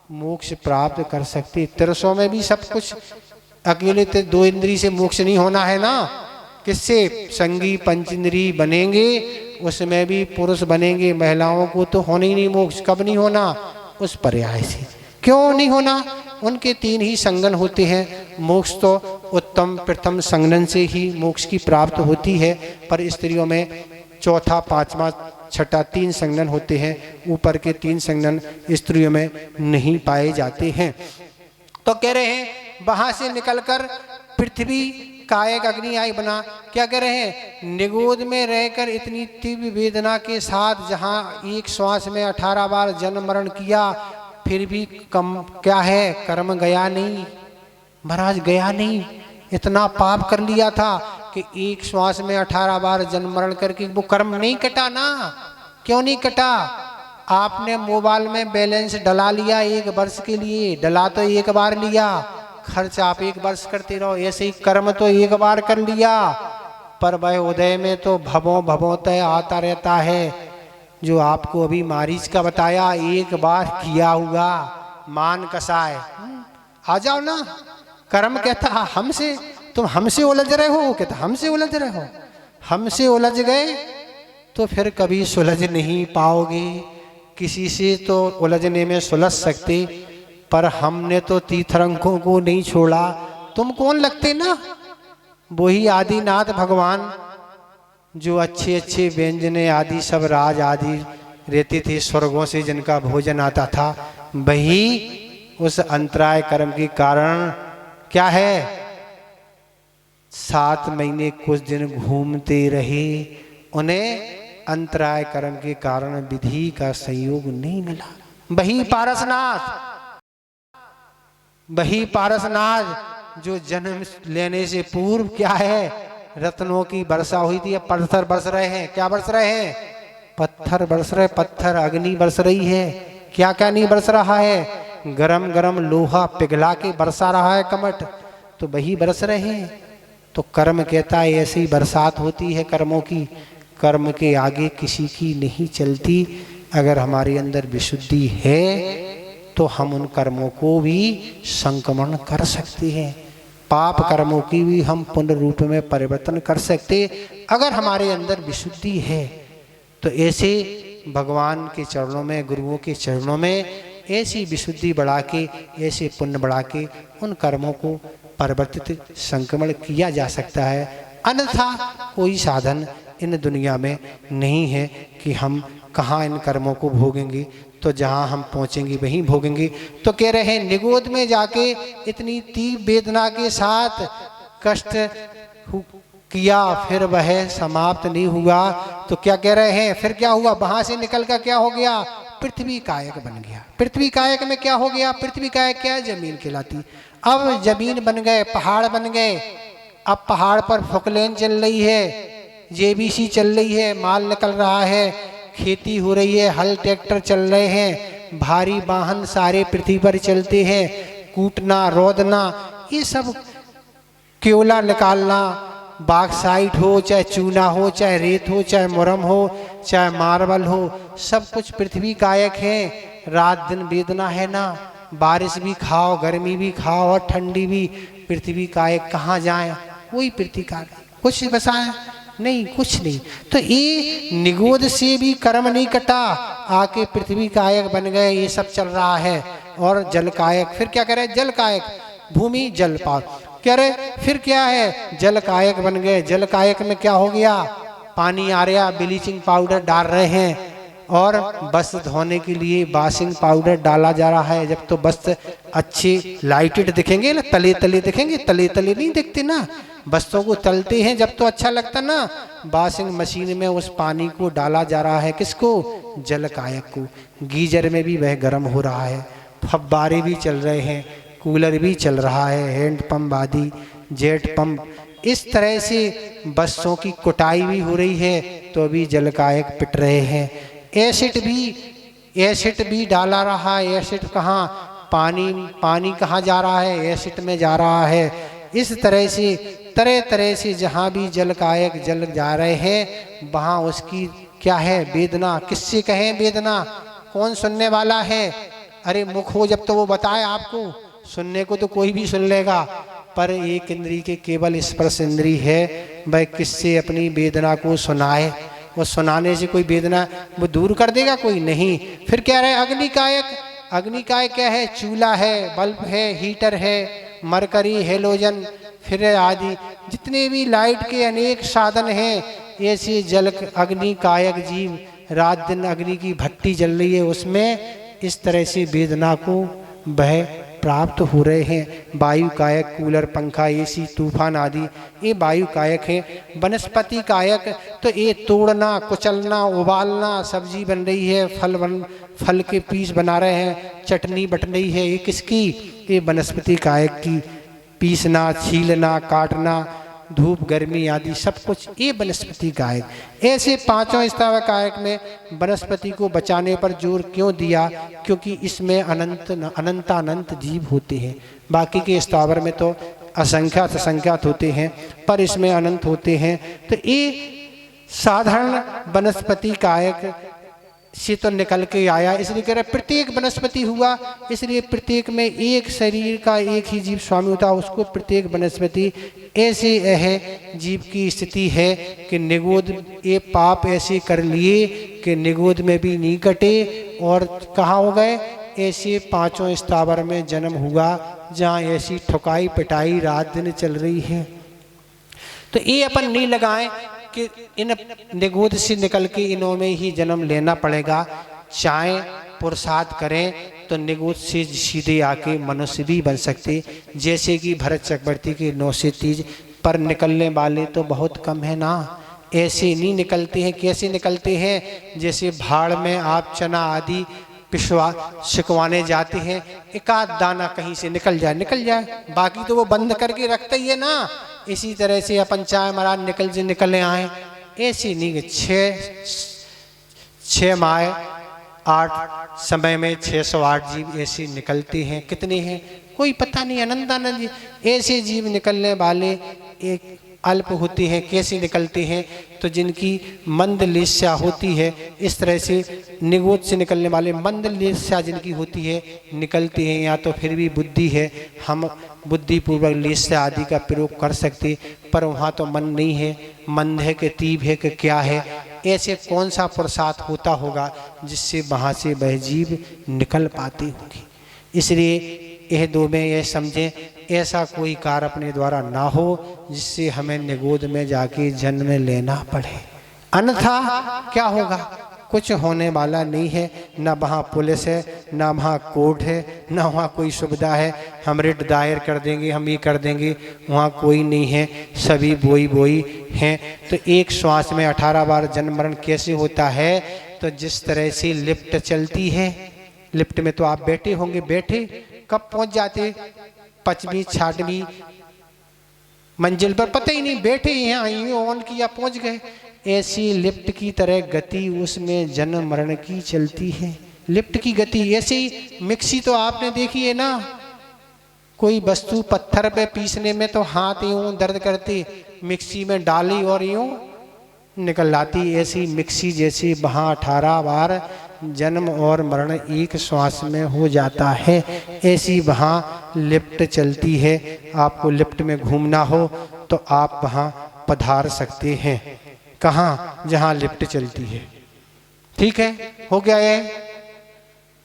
मोक्ष प्राप्त कर सकते। 1300 में भी सब कुछ, अकेले तो 2 इंद्री से मोक्ष नहीं होना है ना। किससे? संगी पंचेंद्री बनेंगे, उसमें भी पुरुष बनेंगे। महिलाओं को तो होना ही नहीं मोक्ष। कब नहीं होना? उस पर्याय से। क्यों नहीं होना? उनके 3 ही संगन होते हैं। मोक्ष तो उत्तम प्रथम संगनन से ही मोक्ष की प्राप्त होती है, पर स्त्रियों में चौथा, पांचवा, छठा 3 संगनन होते हैं। ऊपर के 3 संगनन स्त्रियों में नहीं पाए जाते हैं। तो कह रहे हैं वहां से निकलकर पृथ्वी कायक अग्नि आई बना। क्या कह रहे हैं? निगोद में रहकर इतनी तीव्र वेदना के साथ जहाँ एक श्वास में 18 बार जन्म मरण किया, फिर भी कम क्या है, कर्म गया नहीं महाराज, गया नहीं। इतना पाप कर लिया था कि एक श्वास में 18 बार जन्म मरण करके वो कर्म नहीं कटा ना। क्यों नहीं कटा? आपने मोबाइल में बैलेंस डला लिया 1 वर्ष के लिए, डला तो 1 बार लिया, खर्च आप 1 वर्ष करते रहो, ऐसे ही कर्म तो 1 बार कर लिया, पर वह उदय में तो भवों तय आता रहता है। जो आपको अभी मारीच का बताया, 1 बार किया हुआ मान कसाय, आ जाओ ना। कर्म कहता हमसे, तुम हमसे उलझ रहे हो, कहता हमसे उलझ रहे हो, हमसे उलझ गए तो फिर कभी सुलझ नहीं पाओगे। किसी से तो उलझने में सुलझ सकते, पर हमने तो तीर्थंकरों को नहीं छोड़ा। तुम कौन लगते ना? वही आदिनाथ भगवान जो अच्छे अच्छे व्यंजने आदि सब राज आदि रहते थे, स्वर्गों से जिनका भोजन आता था, वही उस अंतराय कर्म के कारण क्या है, 7 महीने कुछ दिन घूमते रहे। उन्हें अंतराय कर्म के कारण विधि का संयोग नहीं मिला। वही पारसनाथ जो जन्म लेने से पूर्व क्या है, रत्नों की वर्षा हुई थी। अब पत्थर बरस रहे हैं। क्या बरस रहे हैं? पत्थर बरस रहे, पत्थर अग्नि बरस रही है। क्या क्या नहीं बरस रहा है? गरम गरम लोहा पिघला के बरसा रहा है कमट, तो वही बरस रहे हैं। तो कर्म कहता है ऐसी बरसात होती है कर्मों की। कर्म के आगे किसी की नहीं चलती। अगर हमारे अंदर विशुद्धि है तो हम उन कर्मों को भी संक्रमण कर सकते हैं। पाप कर्मों की भी हम पुण्य रूप में परिवर्तन कर सकते अगर हमारे अंदर विशुद्धि है। तो ऐसे भगवान के चरणों में, गुरुओं के चरणों में ऐसी विशुद्धि बढ़ा के, ऐसे पुण्य बढ़ा के उन कर्मों को परिवर्तित संक्रमण किया जा सकता है। अन्यथा कोई साधन इन दुनिया में नहीं है कि हम कहाँ इन कर्मों को भोगेंगे। तो जहाँ हम पहुँचेंगे वहीं भोगेंगे। तो कह रहे हैं निगोद में जाके इतनी तीव्र वेदना के साथ कष्ट किया, फिर वह समाप्त नहीं हुआ। तो क्या कह रहे हैं, फिर क्या हुआ? वहाँ से निकल कर क्या हो गया? पृथ्वी कायक बन गया। पृथ्वी कायक में क्या हो गया? पृथ्वी कायक क्या है? जमीन कहलाती। अब जमीन बन गए, पहाड़ बन गए। अब पहाड़ पर फुकलेन चल रही है, जेबीसी चल रही है, माल निकल रहा है, खेती हो रही है, हल ट्रैक्टर चल रहे हैं, भारी वाहन सारे पृथ्वी पर चलते हैं, कूटना रोदना, ये सब केवला निकालना, बाक्साइट हो, चाहे चूना हो, चाहे रेत हो, चाहे मुरम हो, चाहे मार्बल हो, सब कुछ पृथ्वी कायक है। रात दिन वेदना है ना, बारिश भी खाओ, गर्मी भी खाओ और ठंडी भी। पृथ्वी कायक कहाँ जाए? वही पृथ्वी कायक, कुछ बसाए नहीं, कुछ नहीं। तो ये निगोद से भी कर्म नहीं कटा, आके पृथ्वी कायक बन गए। ये सब चल रहा है। और जल कायक, फिर क्या करे? जल कायक, भूमि जल पाक कह रहे, फिर क्या है? जल कायक बन गए। जल कायक में क्या हो गया? पानी आ रहा, ब्लीचिंग पाउडर डाल रहे हैं और वस्त्र धोने के लिए वॉशिंग पाउडर डाला जा रहा है। जब तो वस्त्र अच्छे लाइटेड दिखेंगे ना, तले तले दिखेंगे, तले तले नहीं दिखते ना, वस्त्रों को तलते हैं जब तो अच्छा लगता ना। वॉशिंग मशीन में उस पानी को डाला जा रहा है। किसको? जल कायक को। गीजर में भी वह गर्म हो रहा है, फव्वारे भी चल रहे हैं, कूलर भी चल रहा है, हैंड पंप आदि, जेट पंप, इस तरह से बसों की कुटाई भी हो रही है। तो अभी जल कायक पिट रहे हैं। एसिड भी डाला रहा है। एसिड कहाँ? पानी कहाँ जा रहा है? एसिड में जा रहा है। इस तरह से तरह तरह से जहाँ भी जल कायक जल जा रहे हैं, वहाँ उसकी क्या है? वेदना। किससे कहें वेदना? कौन सुनने वाला है? अरे मुख हो जब तो वो बताए आपको। सुनने को तो कोई भी सुन लेगा, पर एक इंद्री के केवल स्पर्श इंद्री है, वह किससे अपनी वेदना को सुनाए? वो सुनाने से कोई वेदना वो दूर कर देगा? कोई नहीं। फिर क्या रहे? अग्नि कायक। अग्नि कायक क्या है? चूल्हा है, बल्ब है, हीटर है, मरकरी, हेलोजन, फिर आदि जितने भी लाइट के अनेक साधन हैं, ऐसे जल अग्नि कायक जीव रात दिन अग्नि की भट्टी जल रही है, उसमें इस तरह से वेदना को वह प्राप्त हो रहे हैं। वायु कायक कूलर पंखा एसी तूफान आदि ये वायु कायक है। वनस्पति कायक तो ये तोड़ना कुचलना उबालना, सब्जी बन रही है, फल के पीस बना रहे हैं, चटनी बन रही है, ये किसकी? ये वनस्पति कायक की। पीसना छीलना काटना धूप गर्मी आदि सब कुछ ये वनस्पति कायक। ऐसे पांचों स्थावर कायक में वनस्पति को बचाने पर जोर क्यों दिया? क्योंकि इसमें अनंत जीव होते हैं। बाकी के स्थावर में तो असंख्यात असंख्यात होते हैं, पर इसमें अनंत होते हैं। तो ये साधारण वनस्पति कायक से तो निकल के आया, इसलिए कह रहे प्रत्येक वनस्पति हुआ, इसलिए प्रत्येक में एक शरीर का एक ही जीव स्वामी होता, उसको प्रत्येक वनस्पति। ऐसे है जीव की स्थिति है कि निगोद ये पाप ऐसे कर लिए कि निगोद में भी नहीं कटे और कहाँ हो गए? ऐसे पांचों स्थावर में जन्म हुआ जहाँ ऐसी ठुकाई पिटाई रात दिन चल रही है। तो ये अपन नहीं लगाएं कि इन निगोद से निकल के इनों में ही जन्म लेना पड़ेगा। चाहे पुरुषार्थ करें तो निगोद से सीधे आके मनुष्य भी बन सकते, जैसे कि भरत चक्रवर्ती के 9 से 30 पर निकलने वाले तो बहुत कम है ना। ऐसे नहीं निकलते हैं। कैसे निकलते हैं? जैसे भाड़ में आप चना आदि सिकवाने जाते हैं, एक आध दाना कहीं से निकल जाए, बाकी तो वो बंद करके रखते ही है ना। इसी तरह से अपन चाहे महाराज निकले आए, ऐसे नहीं। 6 माह 8 समय में 608 जीव ऐसे निकलते हैं। कितने हैं कोई पता नहीं, अनंत जी ऐसे जीव निकलने वाले एक अल्प होते हैं। कैसे निकलते हैं? तो जिनकी मंद लेस्या होती है, इस तरह से निगोद से निकलने वाले मंद लेस्या जिनकी होती है निकलते हैं। या तो फिर भी बुद्धि है, हम बुद्धिपूर्वक लेस्या आदि का प्रयोग कर सकते, पर वहाँ तो मन नहीं है, मंद है कि तीव्र है कि क्या है। ऐसे कौन सा पुरुषार्थ होता होगा जिससे वहाँ से वह जीव निकल पाती होगी। इसलिए यह दो में यह समझें, ऐसा कोई कार्य अपने द्वारा ना हो जिससे हमें निगोद में जाके जन्म लेना पड़े, अन्यथा क्या होगा? कुछ होने वाला नहीं है। ना वहाँ पुलिस है, ना वहाँ कोर्ट है, ना वहाँ कोई सुविधा है हम रिट दायर कर देंगे, हम ये कर देंगे, वहाँ कोई नहीं है, सभी बोई हैं। तो एक श्वास में 18 बार जन्म मरण कैसे होता है? तो जिस तरह से लिफ्ट चलती है, लिफ्ट में तो आप बैठे होंगे, बैठे कब पहुँच जाते? 5वीं 6वीं मंजिल पर पता ही नहीं, बैठे ही हैं, ऑन किया पहुँच गए। ऐसी लिफ्ट की तरह गति उसमें जन्म मरण की चलती है। लिफ्ट की गति ऐसे ही। मिक्सी तो आपने देखी है ना, कोई वस्तु पत्थर पे पीसने में तो हाथ यूं दर्द करते, मिक्सी में डाली और यूं निकल आती। ऐसी मिक्सी जैसी वहाँ 18 बार जन्म और मरण एक श्वास में हो जाता है। ऐसी वहाँ लिफ्ट चलती है। आपको लिफ्ट में घूमना हो तो आप वहाँ पधार सकते हैं। कहाँ? जहाँ लिफ्ट चलती है। ठीक है, हो गया, ये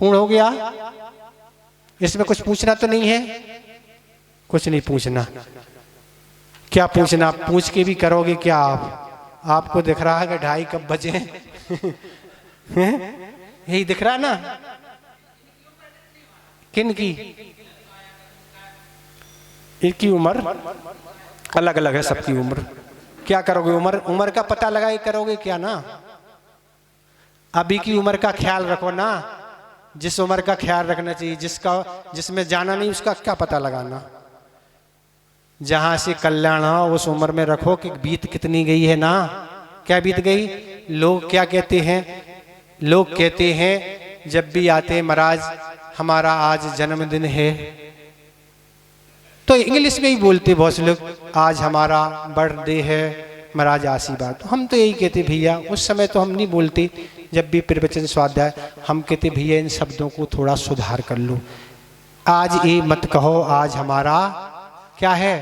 पूर्ण हो गया। इसमें कुछ पूछना तो नहीं है? कुछ नहीं पूछना। क्या पूछना? पूछ के भी करोगे क्या आप? आपको दिख रहा है कि 2:30 कब बजे यही दिख रहा है ना। किन की? इनकी उम्र अलग अलग है, सबकी उम्र। क्या करोगे? उम्र का पता लगाए करोगे क्या ना? अभी की उम्र का ख्याल रखो ना। जिस उम्र का ख्याल रखना चाहिए, जिसमें जाना नहीं उसका क्या पता लगाना। जहां से कल्याण हो उस उम्र में रखो कि बीत कितनी गई है ना। क्या बीत गई? लोग क्या कहते हैं? लोग कहते हैं जब भी आते महाराज हमारा आज जन्मदिन है, तो इंग्लिश में ही बोलते बहुत से लोग, आज हमारा बर्थडे है महाराज आशीर्वाद। तो हम तो यही कहते भैया, उस समय तो हम नहीं बोलते, जब भी प्रवचन स्वाध्याय हम कहते भैया इन शब्दों को थोड़ा सुधार कर लो। आज ये मत कहो आज हमारा क्या है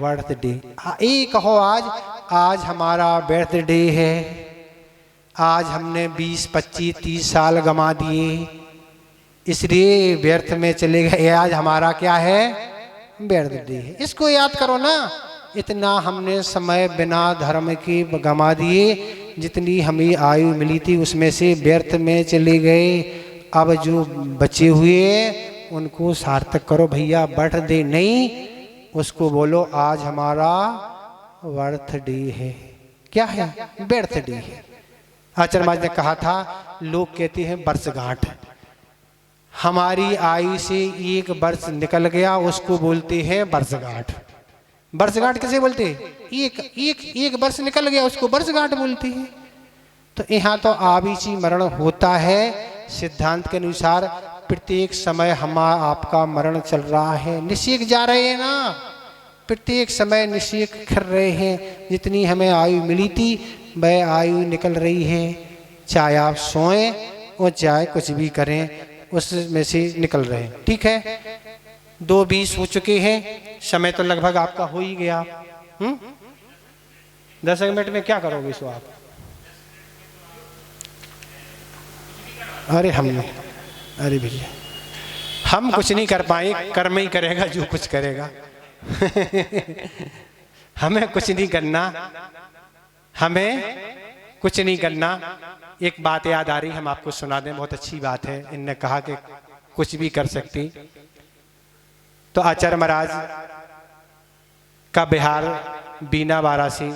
बर्थडे, ये कहो आज हमारा बर्थडे है। आज हमने 20, 25, 30 साल गंवा दिए, इसलिए व्यर्थ में चले गए। आज हमारा क्या है व्यर्थ दी है। इसको याद करो ना, इतना हमने समय बिना धर्म के गंवा दिए, जितनी हमें आयु मिली थी उसमें से व्यर्थ में चले गए। अब जो बचे हुए उनको सार्थक करो भैया। बर्थडे नहीं, उसको बोलो आज हमारा बर्थडे है। क्या है? बर्थडे है। आचार्य महाराज ने कहा था, लोग कहते हैं वर्षगांठ। हमारी आयु से एक वर्ष निकल गया उसको बोलते हैं वर्षगांठ। वर्षगांठ किसे बोलते हैं? एक वर्ष निकल गया उसको वर्षगांठ बोलते हैं। तो यहाँ तो आविची मरण होता है। सिद्धांत के अनुसार प्रत्येक समय हमारा आपका मरण चल रहा है। निषेक जा रहे हैं ना, प्रत्येक समय निषेक कर रहे हैं। जितनी हमें आयु मिली थी वह आयु निकल रही है। चाहे आप सोएं और चाहे कुछ भी करें, उसमें से निकल रहे हैं। ठीक है, 2:20 हो चुके हैं, समय तो लगभग आपका हो ही गया। 10 मिनट में क्या करोगे इसको आप? अरे भैया हम कुछ नहीं कर पाए, कर्म ही करेगा जो कुछ करेगा। हमें कुछ नहीं करना, हमें कुछ नहीं करना। एक बात याद आ रही, हम आपको सुना दें, बहुत अच्छी बात है। इनने कहा कि कुछ भी कर सकती। तो आचार्य महाराज का बिहार बीना वाराणसी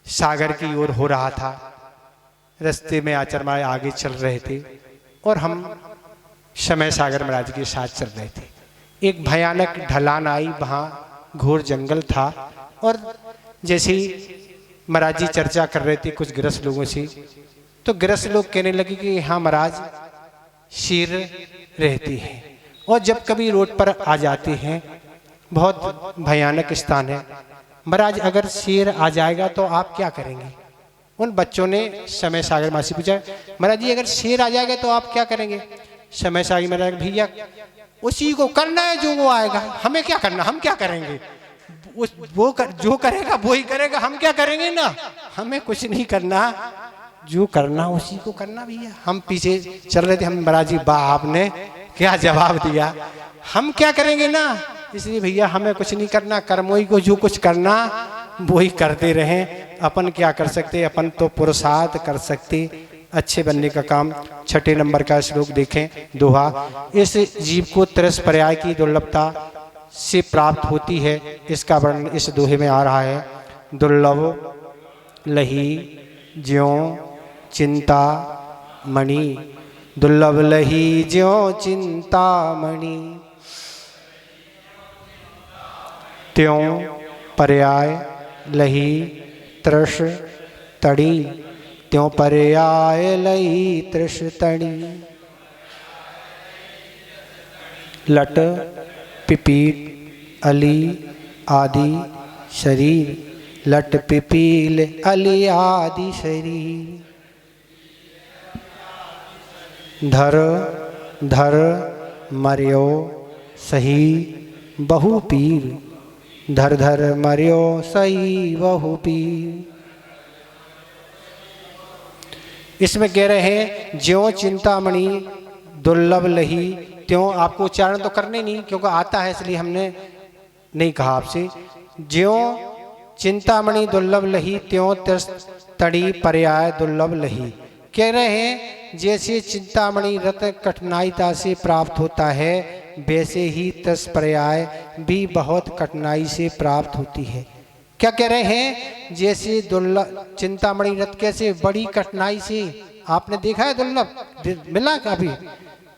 सागर की ओर हो रहा था। रास्ते में आचार्य महाराज आगे चल रहे थे और हम समय सागर महाराज के साथ चल रहे थे। एक भयानक ढलान आई, वहाँ घोर जंगल था। और जैसे महाराज जी चर्चा कर रहे थे कुछ गृहस्थ लोगों से, तो गृहस्थ लोग कहने लगे कि यहाँ महाराज शेर रहती है और जब कभी रोड पर आ जाते हैं, बहुत भयानक स्थान है। महाराज अगर शेर आ जाएगा तो आप क्या करेंगे? उन बच्चों ने समय सागर माँ से पूछा, महाराज जी अगर शेर आ जाएगा तो आप क्या करेंगे? समय सागर महाराज, भैया उसी को करना है जो वो आएगा, हमें क्या करना, हम क्या करेंगे? जो करेगा वो ही करेगा, हम क्या करेंगे ना, हमें कुछ नहीं करना, जो करना उसी को करना भैया। हम पीछे चल रहे थे, हम महाराज जी वाह आपने क्या जवाब दिया, हम क्या करेंगे ना। इसलिए भैया हमें कुछ नहीं करना, कर्मों को जो कुछ करना वो ही करते रहें। अपन क्या कर सकते, अपन तो पुरुषार्थ कर सकते अच्छे बनने का काम। 6 नंबर का श्लोक देखें, दोहा। इस जीव को 3 पर्याय की दुर्लभता से प्राप्त होती है, इसका वर्णन इस दोहे में आ रहा है। दुर्लभ लही ज्यों चिंता मणि, दुर्लभ लही ज्यों चिंता मणि, त्यों पर्याय लही तृष तड़ी, त्यों पर्याय लही तृष तड़ी। लट पिपील अली आदि शरीर, लट पिपील अली आदि शरीर। धर धर मर्यो सही बहु पीर, धर धर मर्यो सही बहु पीर। इसमें कह रहे हैं ज्यों चिंतामणि दुर्लभ लही, त्यों, आपको उच्चारण तो करने नहीं क्योंकि आता है इसलिए हमने नहीं कहा आपसे। ज्यों चिंतामणि दुर्लभ लही, त्यों तड़ी पर्याय दुर्लभ लही। कह रहे हैं जैसे चिंतामणि रत्न कठिनाईता से प्राप्त होता है, वैसे ही तस् पर्याय भी बहुत कठिनाई से प्राप्त होती है। क्या कह रहे हैं? जैसे दुर्लभ चिंतामणि रत्न कैसे बड़ी कठिनाई से, आपने देखा है दुर्लभ मिला कभी?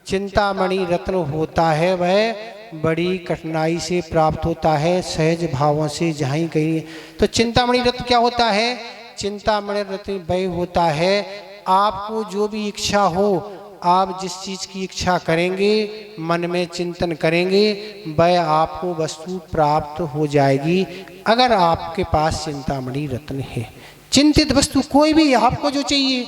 चिंतामणि रत्न होता है वह बड़ी कठिनाई से प्राप्त होता है, सहज भावों से जहाँ कहीं। तो चिंतामणि रत्न क्या होता है? चिंतामणि रत्न वह होता है, आपको जो भी इच्छा हो, आप जिस चीज़ की इच्छा करेंगे, मन में चिंतन करेंगे, वह आपको वस्तु प्राप्त हो जाएगी अगर आपके पास चिंतामणि रत्न है। चिंतित वस्तु कोई भी आपको जो चाहिए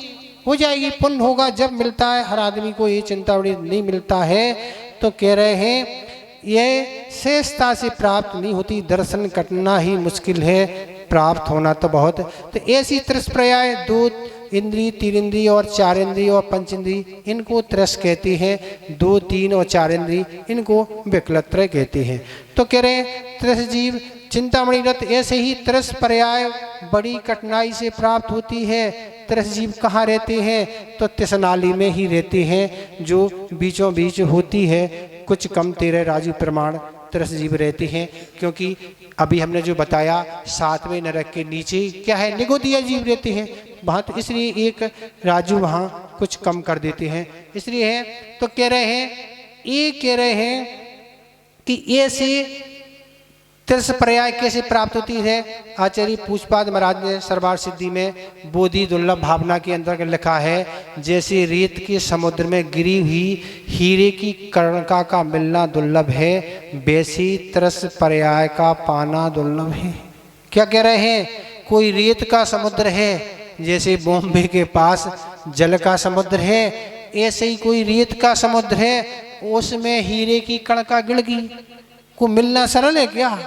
हो जाएगी, पुण्य होगा जब मिलता है। हर आदमी को ये चिंतामणि नहीं मिलता है। तो कह रहे हैं ये शेषता से प्राप्त नहीं होती, दर्शन करना ही मुश्किल है, प्राप्त होना तो बहुत। तो ऐसी 3 पर्याय 2 इंद्री, तीन इंद्री और चार इंद्री और पंच इंद्री, इनको त्रस कहते हैं। 2, 3 और 4 इंद्री, इनको विकलत्रय कहते हैं। तो कह रहे हैं त्रस जीव चिंतामणि रथ ऐसे ही त्रस पर्याय बड़ी कठिनाई से प्राप्त होती है। त्रस जीव कहाँ रहते हैं? तो तिसनाली में ही रहते हैं, जो बीचों बीच होती है। कुछ कम 13 राजू प्रमाण त्रस जीव रहते हैं, क्योंकि अभी हमने जो बताया 7वें नरक के नीचे क्या है, निगोदिया जीव रहते हैं वहाँ, तो इसलिए एक राजू वहाँ कुछ कम कर देते हैं, इसलिए है। तो कह रहे हैं कि ऐसे त्रस पर्याय कैसे प्राप्त होती है? आचार्य पूछपाद महाराज ने सर्वार सिद्धि में बोधि दुर्लभ भावना के अंदर लिखा है, जैसे रेत के समुद्र में गिरी हुई हीरे की कर्णका का मिलना दुर्लभ है, वैसे त्रस पर्याय का पाना दुर्लभ है। क्या कह रहे हैं? कोई रेत का समुद्र है, जैसे बॉम्बे के पास जल का समुद्र है, ऐसे ही कोई रेत का समुद्र है, उसमें हीरे की कणका गिर गई, को मिलना सरल है क्या?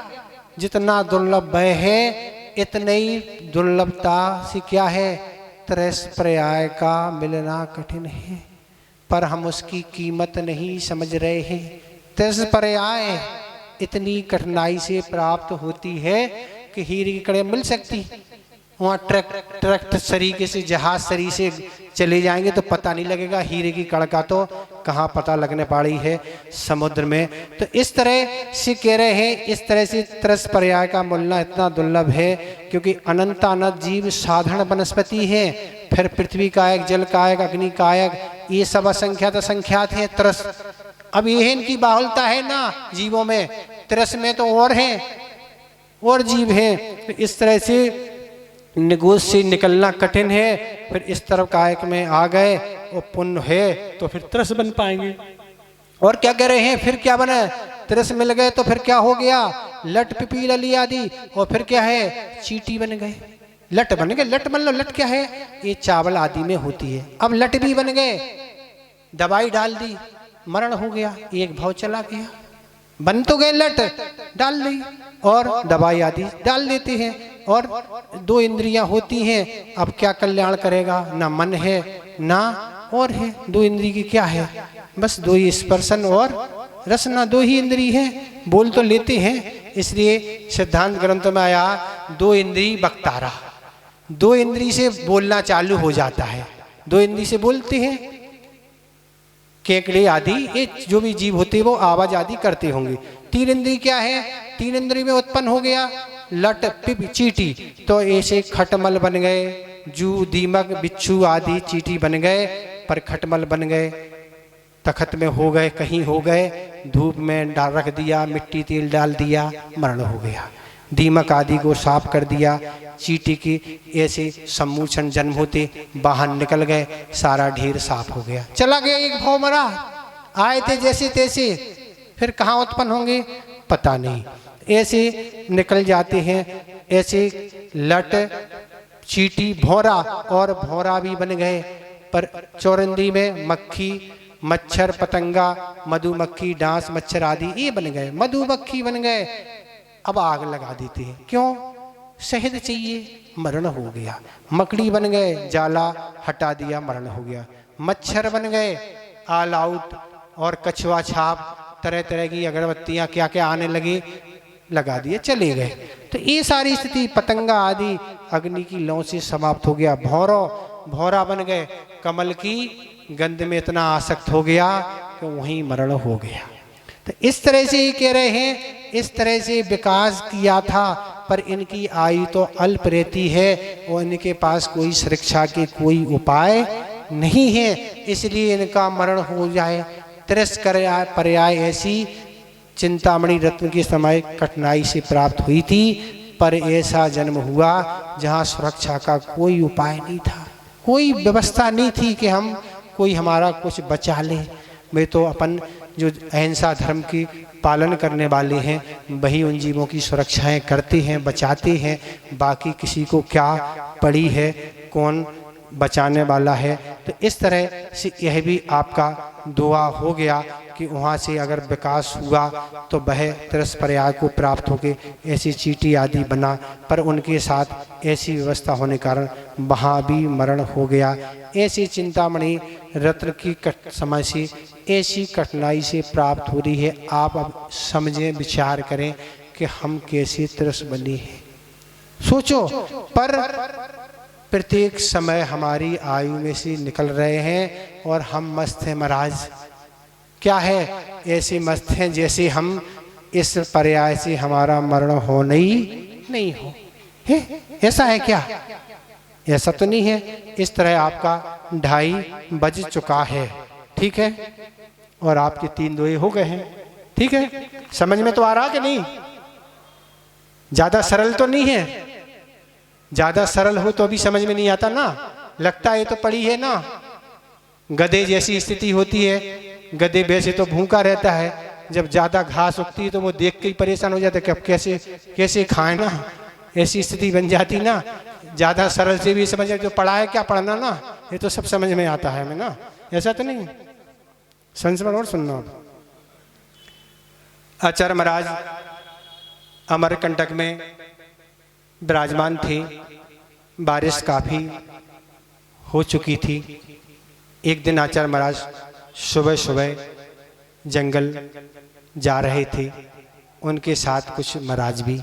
जितना दुर्लभ वह है, इतनी ही दुर्लभता से क्या है, त्रस पर्याय का मिलना कठिन है, पर हम उसकी कीमत नहीं समझ रहे हैं। त्रस पर्याय इतनी कठिनाई से प्राप्त होती है कि हीरे की कड़े मिल सकती, वहाँ ट्रक तरीके से जहाज सरी से चले जाएंगे तो पता नहीं लगेगा, हीरे की कण का तो कहाँ पता लगने पाड़ी है समुद्र में। तो इस तरह से कह रहे हैं, इस तरह से त्रस पर्याय का मिलना इतना दुर्लभ है, क्योंकि अनंतानंत जीव साधारण वनस्पति है, फिर पृथ्वी कायक, जल कायक, अग्नि कायक, ये सब असंख्यात असंख्यात है त्रस। अब ये इनकी बाहुलता है ना जीवों में, त्रस में तो और हैं, और जीव हैं। तो इस तरह से निगोद से निकलना कठिन है, फिर इस तरफ कायक में आ गए और पुण्य है तो फिर त्रस बन पाएंगे। और क्या कह रहे हैं, फिर क्या बना? त्रस मिल गए तो फिर क्या हो गया? लट पिपील अली आदि, और फिर क्या है? चीटी बन गए, लट बन गए। लट बन लो, लट क्या है? ये चावल आदि में होती है। अब लट भी बन गए, दवाई डाल दी, मरण हो गया, एक भाव चला गया। बन तो गए, लट डाल दी और दवाई आदि डाल देते हैं, और 2 इंद्रियां होती हैं। अब क्या कल्याण करेगा? ना मन है ना और है। 2 इंद्री की क्या है? बस 2 ही, स्पर्शन और रसना, 2 ही इंद्री है। बोल तो लेते हैं, इसलिए सिद्धांत ग्रंथ में आया 2 इंद्री बक्तारा, 2 इंद्री से बोलना चालू हो जाता है, 2 इंद्री से बोलते हैं। केकड़े आदि ये जो भी जीव होते हैं वो आवाज आदि करते होंगे। 3 इंद्री क्या है? 3 इंद्री में उत्पन्न हो गया लट पिप चीटी, तो ऐसे खटमल बन गए, जू दीमक बिच्छू आदि चीटी बन गए, पर खटमल बन गए, तखत में हो गए, कहीं हो गए, धूप में डाल रख दिया, मिट्टी तेल डाल दिया, मरण हो गया। दीमक आदि को साफ कर दिया, चीटी की ऐसे सम्मूषण जन्म होते बाहर निकल गए, सारा ढेर साफ हो गया, चला गया, एक भाव मरा। आए थे जैसे तैसे, फिर कहाँ उत्पन्न होंगे पता नहीं, ऐसे निकल जाते हैं। ऐसे लट चीटी भौरा, और भौरा भी बन गए, पर चौरंदी में मक्खी मच्छर पतंगा मधुमक्खी डांस मच्छर आदि ये बन गए, मधुमक्खी बन गए। अब आग लगा देते हैं, क्यों? शहद चाहिए, मरण हो गया। मकड़ी बन गए, जाला हटा दिया, मरण हो गया। मच्छर बन गए, ऑल आउट, और कछुआ छाप, तरह तरह की अगरबत्तियां क्या क्या आने लगी, लगा दिए, चले गए। तो ये सारी स्थिति पतंगा आदि अग्नि की लौ से समाप्त हो गया। भौरा बन गए, कमल की गंध में इतना आसक्त हो गया कि वहीं मरण हो गया। तो इस तरह से ये कह रहे हैं, इस तरह से विकास किया था, पर इनकी आयु तो अल्प रहती है और इनके पास कोई सुरक्षा के कोई उपाय नहीं है, इसलिए इनका मरण हो जाए। तिरस्कार पर्याय ऐसी चिंतामणि रत्न के समय कठिनाई से प्राप्त हुई थी, पर ऐसा जन्म हुआ जहाँ सुरक्षा का कोई उपाय नहीं था, कोई व्यवस्था नहीं थी कि हम कोई हमारा कुछ बचा ले। वे तो अपन जो अहिंसा धर्म की पालन करने वाले हैं वही उन जीवों की सुरक्षाएं करते हैं, बचाते हैं, बाकी किसी को क्या पड़ी है, कौन बचाने वाला है। तो इस तरह से यह भी आपका दुआ हो गया कि वहाँ से अगर विकास हुआ तो वह तिरस्पर्याय को प्राप्त होके ऐसी चीटी आदि बना, पर उनके साथ ऐसी व्यवस्था होने के कारण वहाँ भी मरण हो गया। ऐसी चिंतामणि रत्न की समय से ऐसी कठिनाई से प्राप्त हो रही है। आप अब समझें, विचार करें कि हम कैसे तिरस बने हैं। सोचो, पर प्रत्येक समय हमारी आयु में से निकल रहे हैं और हम मस्त हैं महाराज। क्या है, ऐसे मस्त हैं जैसे हम इस पर्याय से हमारा मरण हो नहीं हो है। ऐसा है क्या? ऐसा तो नहीं है। इस तरह आपका 2:30 बज चुका है, ठीक है, और आपके 3 दोहे हो गए हैं, ठीक है। समझ में तो आ रहा कि नहीं? ज्यादा सरल तो नहीं है। ज्यादा सरल हो तो भी समझ में नहीं आता ना, लगता है तो पड़ी है ना। गधे जैसी स्थिति होती है। गधे वैसे तो भूखा रहता है, जब ज्यादा घास उगती है तो वो देख के ही परेशान हो जाता है कि अब कैसे खाएं ना। ऐसी स्थिति बन जाती ना। ज्यादा सरल से भी समझ, जो पढ़ा है क्या पढ़ना ना, ये तो सब समझ में आता है हमें ना। ऐसा तो नहीं। संस्मरण और सुनना। आचार्य महाराज अमरकंटक में विराजमान थे। बारिश काफी हो चुकी थी। एक दिन आचार्य महाराज सुबह सुबह जंगल जा रहे थे। उनके साथ कुछ महाराज भी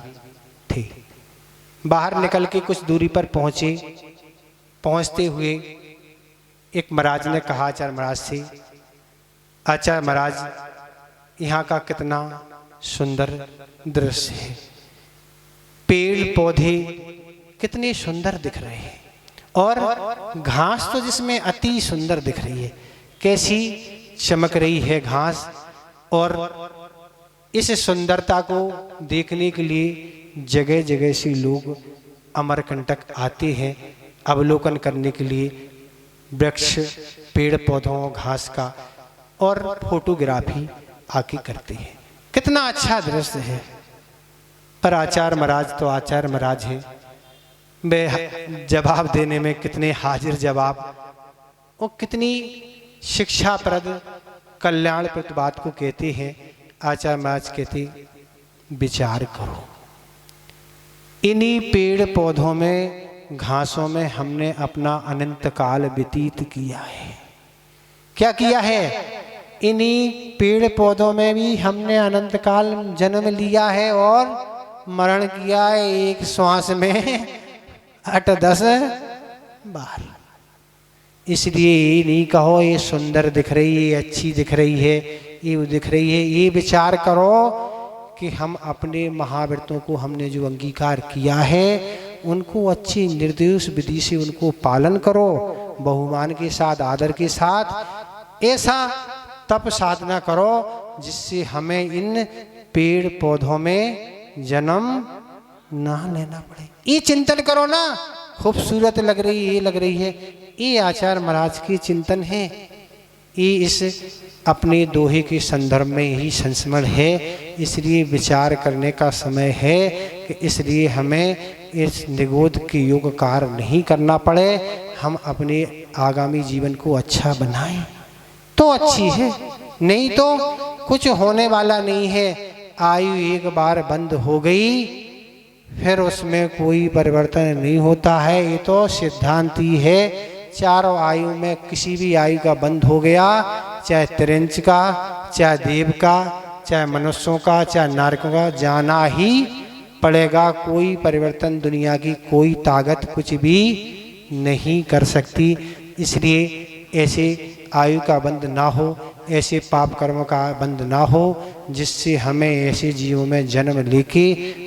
थे। बाहर निकल के कुछ दूरी पर पहुंचे। पहुंचते हुए एक महाराज ने कहा आचार्य महाराज से, आचार्य महाराज, यहाँ का कितना सुंदर दृश्य है। पेड़ पौधे कितने सुंदर दिख रहे हैं और घास तो जिसमें अति सुंदर दिख रही है। कैसी चमक रही है घास। और इस सुंदरता को देखने के लिए जगह जगह से लोग अमरकंटक आते हैं अवलोकन करने के लिए, वृक्ष, पेड़ पौधों, घास का, और फोटोग्राफी आके करते हैं। कितना अच्छा दृश्य है। पर आचार्य महाराज तो आचार्य महाराज हैं। वे जवाब देने में कितने हाजिर जवाब, वो कितनी शिक्षाप्रद कल्याणप्रद बात को कहते हैं। आचार्य महाराज कहते, विचार करो, इन्हीं पेड़ पौधों में, घासों में हमने अपना अनंत काल व्यतीत किया है। क्या किया है? इन्हीं पेड़ पौधों में भी हमने अनंत काल जन्म लिया है और मरण किया है। एक श्वास में 8-10 बार। इसलिए ये नहीं कहो ये सुंदर दिख रही है, ये अच्छी दिख रही है, ये दिख रही है। ये विचार करो कि हम अपने महाव्रतों को हमने जो अंगीकार किया है उनको अच्छी निर्देश विधि से उनको पालन करो, बहुमान के साथ, आदर के साथ। ऐसा तप साधना करो जिससे हमें इन पेड़ पौधों में जन्म ना लेना पड़े। ये चिंतन करो ना। खूबसूरत लग रही है, ये लग रही है, ये आचार्य महाराज की चिंतन है। ये इस अपने दोहे के संदर्भ में ही संस्मरण है। इसलिए विचार करने का समय है कि इसलिए हमें इस निगोद के योग कार्य नहीं करना पड़े। हम अपने आगामी जीवन को अच्छा बनाएं तो अच्छी है, नहीं तो कुछ होने वाला नहीं है। आयु एक बार बंद हो गई फिर उसमें कोई परिवर्तन नहीं होता है। ये तो सिद्धांत ही है। चारों आयु में किसी भी आयु का बंद हो गया, चाहे त्रिंच का, चाहे देव का, चाहे मनुष्यों का, चाहे नारकों का, जाना ही पड़ेगा। कोई परिवर्तन दुनिया की कोई ताकत कुछ भी नहीं कर सकती। इसलिए ऐसे आयु का बंद ना हो, ऐसे पाप कर्मों का बंद ना हो जिससे हमें ऐसे जीवों में जन्म लेके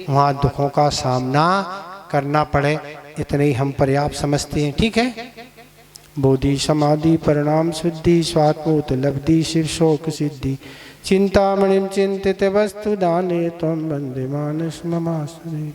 वहाँ दुखों का सामना करना पड़े। इतने ही हम पर्याप्त समझते हैं, ठीक है। बोधि समाधि परिणाम शुद्धि स्वात्मोत लब्धि शिव शोक सिद्धि चिंतामणिम चिंतित वस्तु दाने त्वं वंदे मानस ममासुरे।